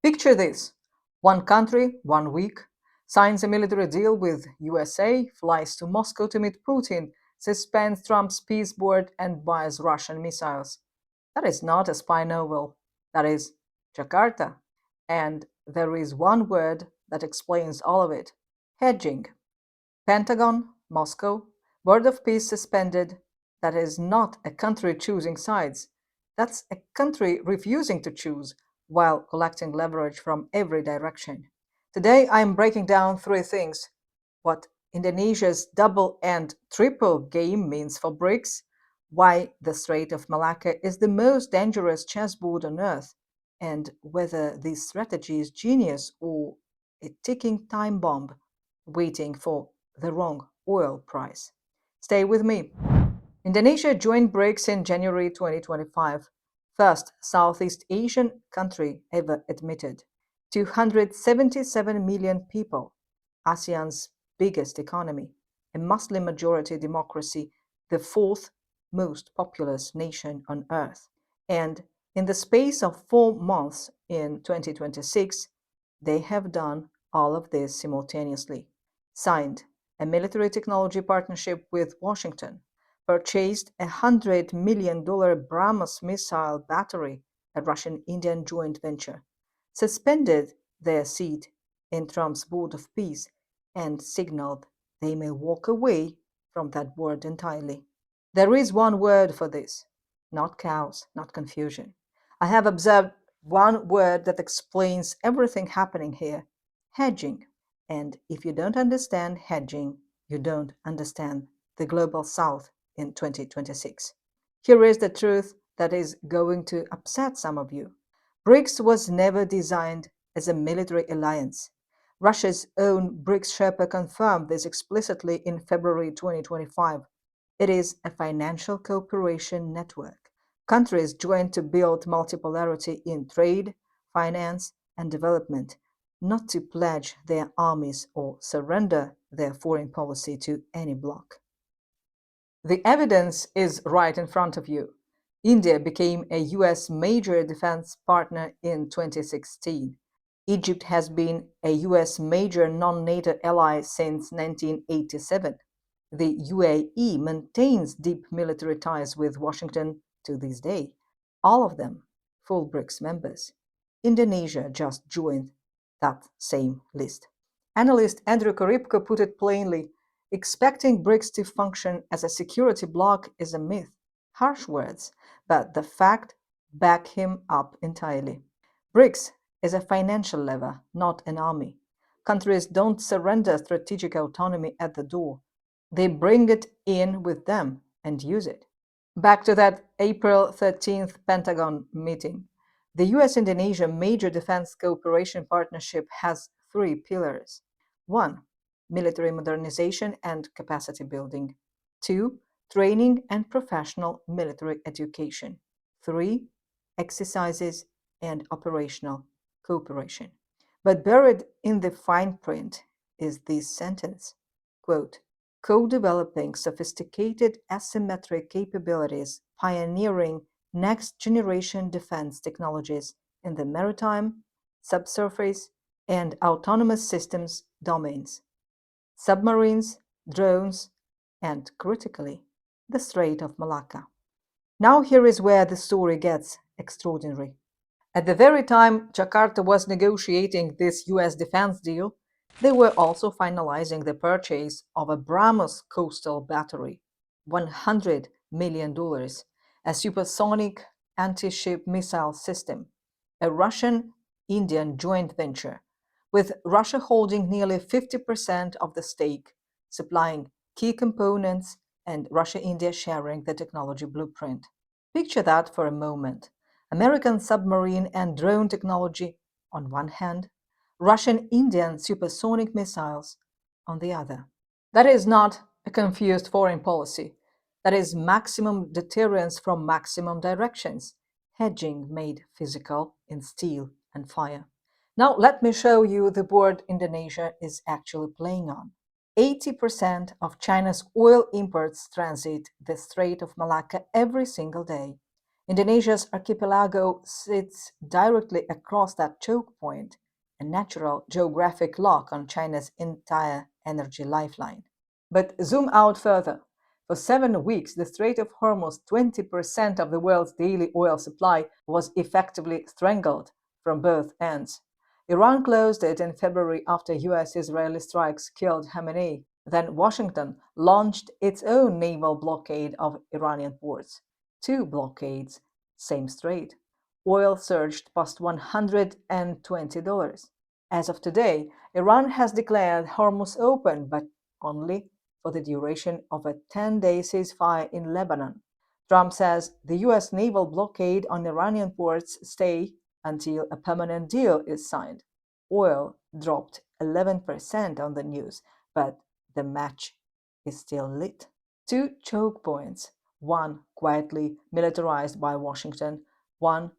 Picture this. One country, 1 week, signs a military deal with USA, flies to Moscow to meet Putin, suspends Trump's peace board and buys Russian missiles. That is not a spy novel. That is Jakarta. And there is one word that explains all of it. Hedging. Pentagon, Moscow, Board of Peace suspended. That is not a country choosing sides. That's a country refusing to choose while collecting leverage from every direction. Today I'm breaking down three things: what Indonesia's double and triple game means for BRICS, why the Strait of Malacca is the most dangerous chessboard on earth, and whether this strategy is genius or a ticking time bomb waiting for the wrong oil price. Stay with me. Indonesia joined BRICS in January 2025, first Southeast Asian country ever admitted. 277 million people, ASEAN's biggest economy, a Muslim majority democracy, the fourth most populous nation on earth. And in the space of 4 months in 2026, they have done all of this simultaneously. Signed a military technology partnership with Washington, purchased a $100 million BrahMos missile battery, a Russian-Indian joint venture, suspended their seat in Trump's Board of Peace, and signaled they may walk away from that board entirely. There is one word for this: not chaos, not confusion. I have observed one word that explains everything happening here: hedging. And if you don't understand hedging, you don't understand the global south in 2026. Here is the truth that is going to upset some of you. BRICS was never designed as a military alliance. Russia's own BRICS Sherpa confirmed this explicitly in February 2025. It is a financial cooperation network. Countries joined to build multipolarity in trade, finance, and development, not to pledge their armies or surrender their foreign policy to any bloc. The evidence is right in front of you. India became a US major defense partner in 2016. Egypt has been a US major non-NATO ally since 1987. The UAE maintains deep military ties with Washington to this day, all of them full BRICS members. Indonesia just joined that same list. Analyst Andrew Koripko put it plainly: expecting BRICS to function as a security bloc is a myth. Harsh words, but the fact back him up entirely. BRICS is a financial lever, not an army. Countries don't surrender strategic autonomy at the door. They bring it in with them and use it. Back to that April 13th Pentagon meeting. The US-Indonesia Major Defense Cooperation Partnership has three pillars. 1. Military modernization and capacity building. 2. Training and professional military education. 3. Exercises and operational cooperation. But buried in the fine print is this sentence, quote, co-developing sophisticated asymmetric capabilities, pioneering next-generation defense technologies in the maritime, subsurface, and autonomous systems domains, submarines, drones, and, critically, the Strait of Malacca. Now here is where the story gets extraordinary. At the very time Jakarta was negotiating this US defense deal, they were also finalizing the purchase of a BrahMos coastal battery, $100 million, a supersonic anti-ship missile system, a Russian-Indian joint venture, with Russia holding nearly 50% of the stake, supplying key components, and Russia-India sharing the technology blueprint. Picture that for a moment. American submarine and drone technology on one hand, Russian-Indian supersonic missiles on the other. That is not a confused foreign policy. That is maximum deterrence from maximum directions, hedging made physical in steel and fire. Now let me show you the board Indonesia is actually playing on. 80% of China's oil imports transit the Strait of Malacca every single day. Indonesia's archipelago sits directly across that choke point, a natural geographic lock on China's entire energy lifeline. But zoom out further. For 7 weeks, the Strait of Hormuz, 20% of the world's daily oil supply, was effectively strangled from both ends. Iran closed it in February after US-Israeli strikes killed Khamenei. Then Washington launched its own naval blockade of Iranian ports. Two blockades, same strait. Oil surged past $120. As of today, Iran has declared Hormuz open, but only for the duration of a 10-day ceasefire in Lebanon. Trump says the U.S. naval blockade on Iranian ports stay until a permanent deal is signed. Oil dropped 11% on the news, but the match is still lit. Two choke points, one quietly militarized by Washington, one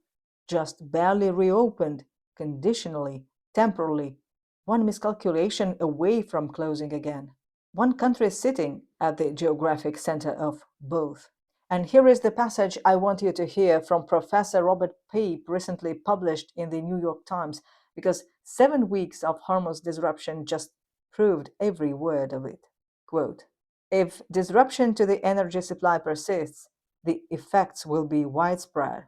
just barely reopened, conditionally, temporarily, one miscalculation away from closing again. One country is sitting at the geographic center of both. And here is the passage I want you to hear from Professor Robert Pape, recently published in the New York Times, because 7 weeks of Hormuz disruption just proved every word of it. Quote, if disruption to the energy supply persists, the effects will be widespread.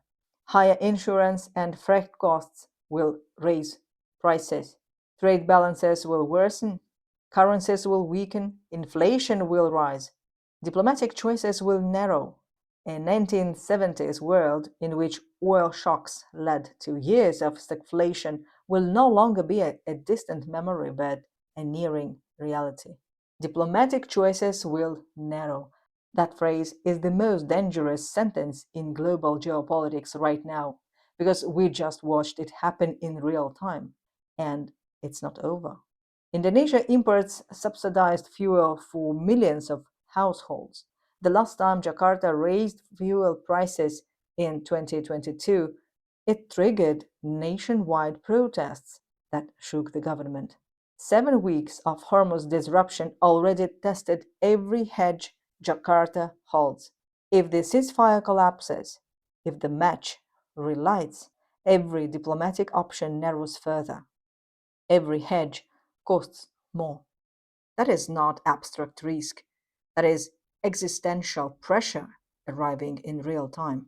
Higher insurance and freight costs will raise prices. Trade balances will worsen. Currencies will weaken. Inflation will rise. Diplomatic choices will narrow. A 1970s world in which oil shocks led to years of stagflation will no longer be a distant memory but a nearing reality. Diplomatic choices will narrow. That phrase is the most dangerous sentence in global geopolitics right now because we just watched it happen in real time, and it's not over. Indonesia imports subsidized fuel for millions of households. The last time Jakarta raised fuel prices in 2022, it triggered nationwide protests that shook the government. 7 weeks of Hormuz disruption already tested every hedge Jakarta holds. If the ceasefire collapses, if the match relights, every diplomatic option narrows further. Every hedge costs more. That is not abstract risk. That is existential pressure arriving in real time.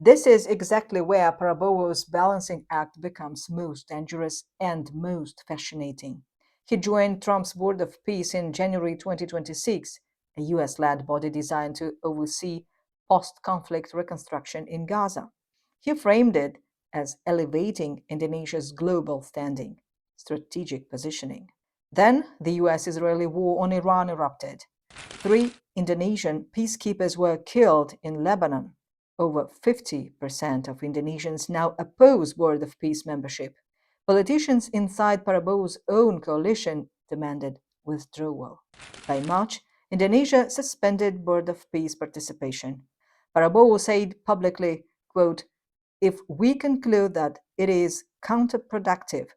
This is exactly where Prabowo's balancing act becomes most dangerous and most fascinating. He joined Trump's Board of Peace in January 2026, a US-led body designed to oversee post-conflict reconstruction in Gaza. He framed it as elevating Indonesia's global standing, strategic positioning. Then the US-Israeli war on Iran erupted. 3 Indonesian peacekeepers were killed in Lebanon. Over 50% of Indonesians now oppose Board of Peace membership. Politicians inside Prabowo's own coalition demanded withdrawal. By March, Indonesia suspended Board of Peace participation. Prabowo said publicly, quote, if we conclude that it is counterproductive,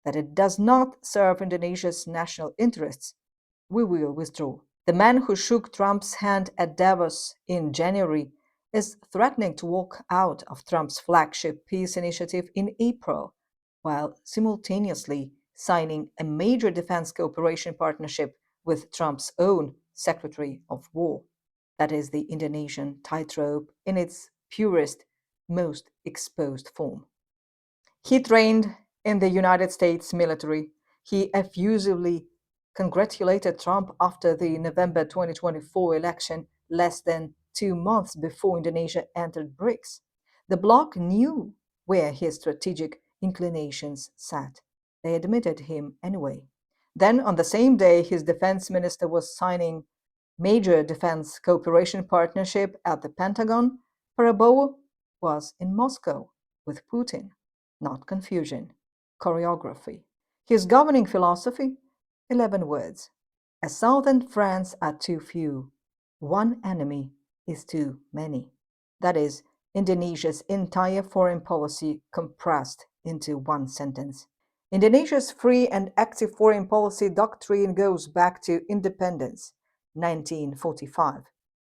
that it does not serve Indonesia's national interests, we will withdraw. The man who shook Trump's hand at Davos in January is threatening to walk out of Trump's flagship peace initiative in April, while simultaneously signing a major defense cooperation partnership with Trump's own Secretary of War. That is the Indonesian Tightrope in its purest, most exposed form. He trained in the United States military. He effusively congratulated Trump after the November 2024 election, less than 2 months before Indonesia entered BRICS. The bloc knew where his strategic inclinations sat. They admitted him anyway. Then, on the same day, his defense minister was signing major defense cooperation partnership at the Pentagon. Prabowo was in Moscow with Putin. Not confusion, choreography. His governing philosophy? 11 words. A southern France are too few. One enemy is too many. That is Indonesia's entire foreign policy compressed into one sentence. Indonesia's free and active foreign policy doctrine goes back to independence, 1945.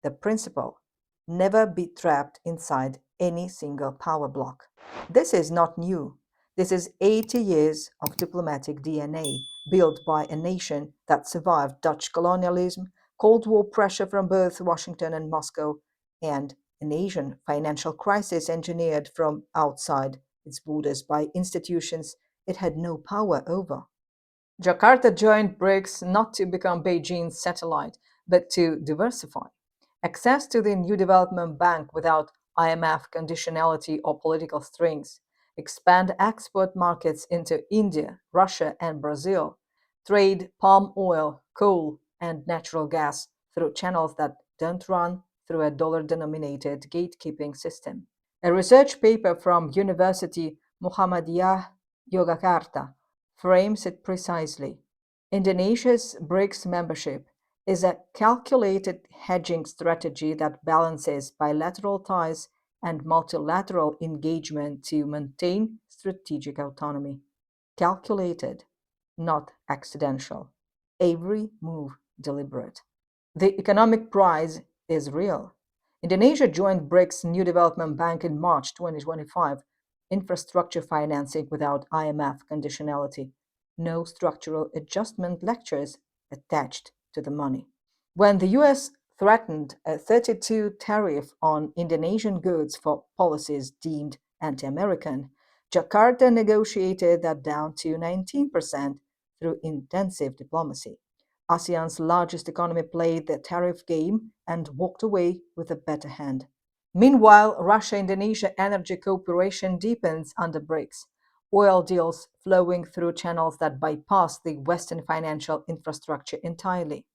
The principle: never be trapped inside any single power bloc. This is not new. This is 80 years of diplomatic DNA built by a nation that survived Dutch colonialism, Cold War pressure from both Washington and Moscow, and an Asian financial crisis engineered from outside its borders by institutions it had no power over. Jakarta joined BRICS not to become Beijing's satellite, but to diversify. Access to the new development bank without IMF conditionality or political strings, expand export markets into India, Russia, and Brazil, trade palm oil, coal, and natural gas through channels that don't run through a dollar-denominated gatekeeping system. A research paper from University Muhammadiyah Yogyakarta frames it precisely. Indonesia's BRICS membership is a calculated hedging strategy that balances bilateral ties and multilateral engagement to maintain strategic autonomy. Calculated, not accidental. Every move deliberate. The economic prize is real. Indonesia joined BRICS New Development Bank in March 2025, infrastructure financing without IMF conditionality, no structural adjustment lectures attached to the money. When the US threatened a 32 tariff on Indonesian goods for policies deemed anti-American, Jakarta negotiated that down to 19% through intensive diplomacy. ASEAN's largest economy played the tariff game and walked away with a better hand. Meanwhile, Russia-Indonesia energy cooperation deepens under BRICS, oil deals flowing through channels that bypass the Western financial infrastructure entirely.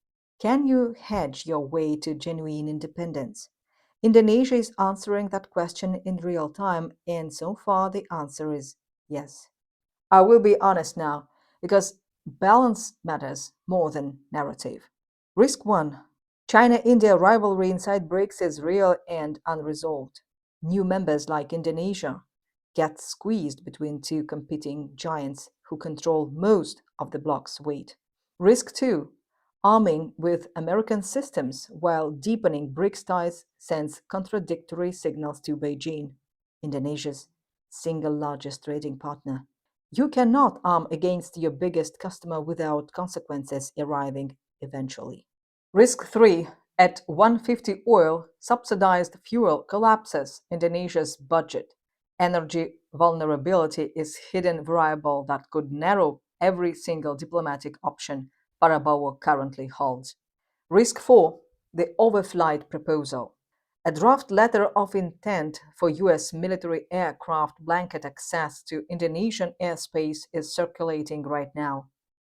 Can you hedge your way to genuine independence? Indonesia is answering that question in real time, and so far the answer is yes. I will be honest now, because balance matters more than narrative. Risk 1. China-India rivalry inside BRICS is real and unresolved. New members like Indonesia get squeezed between two competing giants who control most of the bloc's weight. Risk 2. Arming with American systems while deepening BRICS ties sends contradictory signals to Beijing, Indonesia's single largest trading partner. You cannot arm against your biggest customer without consequences arriving eventually. Risk 3. At 150 oil, subsidized fuel collapses Indonesia's budget. Energy vulnerability is hidden variable that could narrow every single diplomatic option Prabowo currently holds. Risk 4. The overflight proposal. A draft letter of intent for US military aircraft blanket access to Indonesian airspace is circulating right now.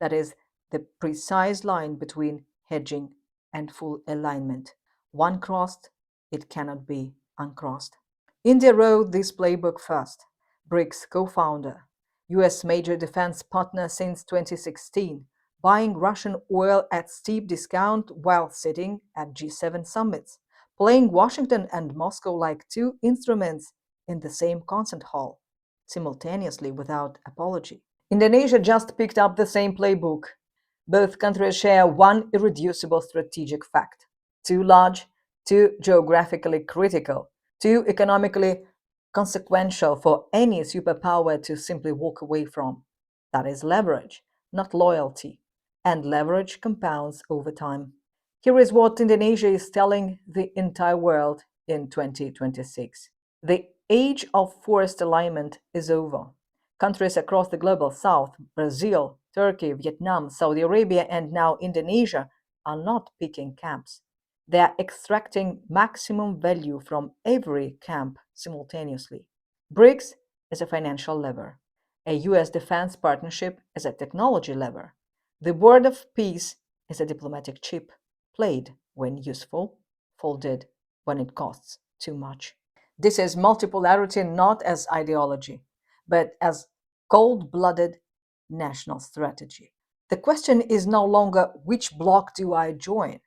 That is the precise line between hedging and full alignment. One crossed, it cannot be uncrossed. India wrote this playbook first. BRICS co-founder, US major defense partner since 2016, buying Russian oil at steep discount while sitting at G7 summits, playing Washington and Moscow like two instruments in the same concert hall, simultaneously without apology. Indonesia just picked up the same playbook. Both countries share one irreducible strategic fact: too large, too geographically critical, too economically consequential for any superpower to simply walk away from. That is leverage, not loyalty, and leverage compounds over time. Here is what Indonesia is telling the entire world in 2026. The age of forced alignment is over. Countries across the global south, Brazil, Turkey, Vietnam, Saudi Arabia, and now Indonesia, are not picking camps. They are extracting maximum value from every camp simultaneously. BRICS is a financial lever. A US defense partnership is a technology lever. The word of peace is a diplomatic chip, played when useful, folded when it costs too much. This is multipolarity not as ideology, but as cold-blooded national strategy. The question is no longer which bloc do I join?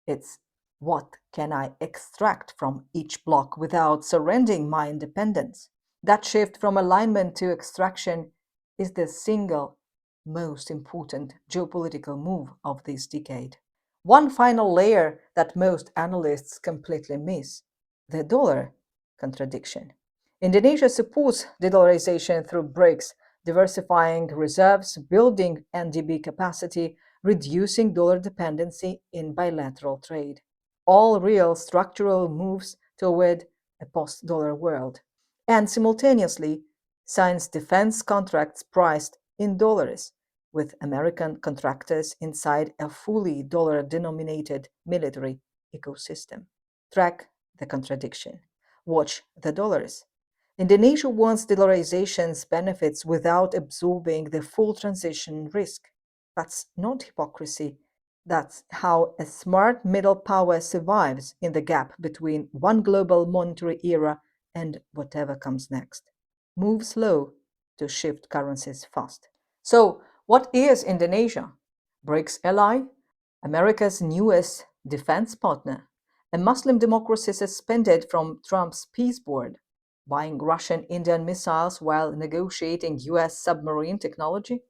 It's what can I extract from each bloc without surrendering my independence? That shift from alignment to extraction is the single most important geopolitical move of this decade. One final layer that most analysts completely miss: the dollar contradiction. Indonesia supports de-dollarization through BRICS, diversifying reserves, building NDB capacity, reducing dollar dependency in bilateral trade. All real structural moves toward a post-dollar world. And simultaneously signs defense contracts priced in dollars, with American contractors inside a fully dollar-denominated military ecosystem. Track the contradiction. Watch the dollars. Indonesia wants dollarization's benefits without absorbing the full transition risk. That's not hypocrisy. That's how a smart middle power survives in the gap between one global monetary era and whatever comes next. Move slow to shift currencies fast. So, what is Indonesia? BRICS ally, America's newest defense partner, a Muslim democracy suspended from Trump's peace board, buying Russian Indian missiles while negotiating US submarine technology,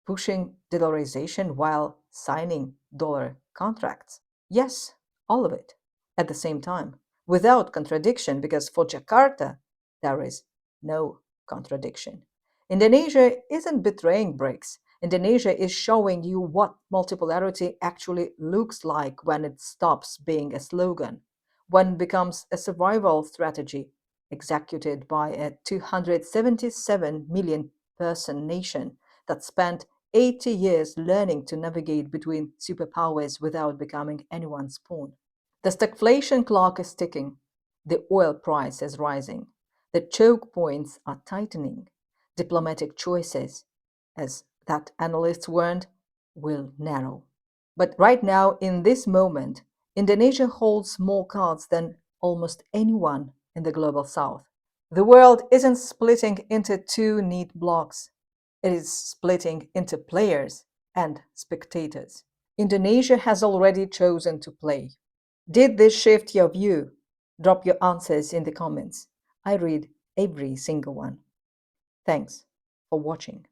pushing dollarization while signing dollar contracts. Yes, all of it at the same time, without contradiction, because for Jakarta, there is no contradiction. Indonesia isn't betraying BRICS. Indonesia is showing you what multipolarity actually looks like when it stops being a slogan, when it becomes a survival strategy executed by a 277 million person nation that spent 80 years learning to navigate between superpowers without becoming anyone's pawn. The stagflation clock is ticking. The oil price is rising. The choke points are tightening. Diplomatic choices, as that analysts warned, will narrow. But right now, in this moment, Indonesia holds more cards than almost anyone in the global south. The world isn't splitting into two neat blocks. It is splitting into players and spectators. Indonesia has already chosen to play. Did this shift your view? Drop your answers in the comments. I read every single one. Thanks for watching.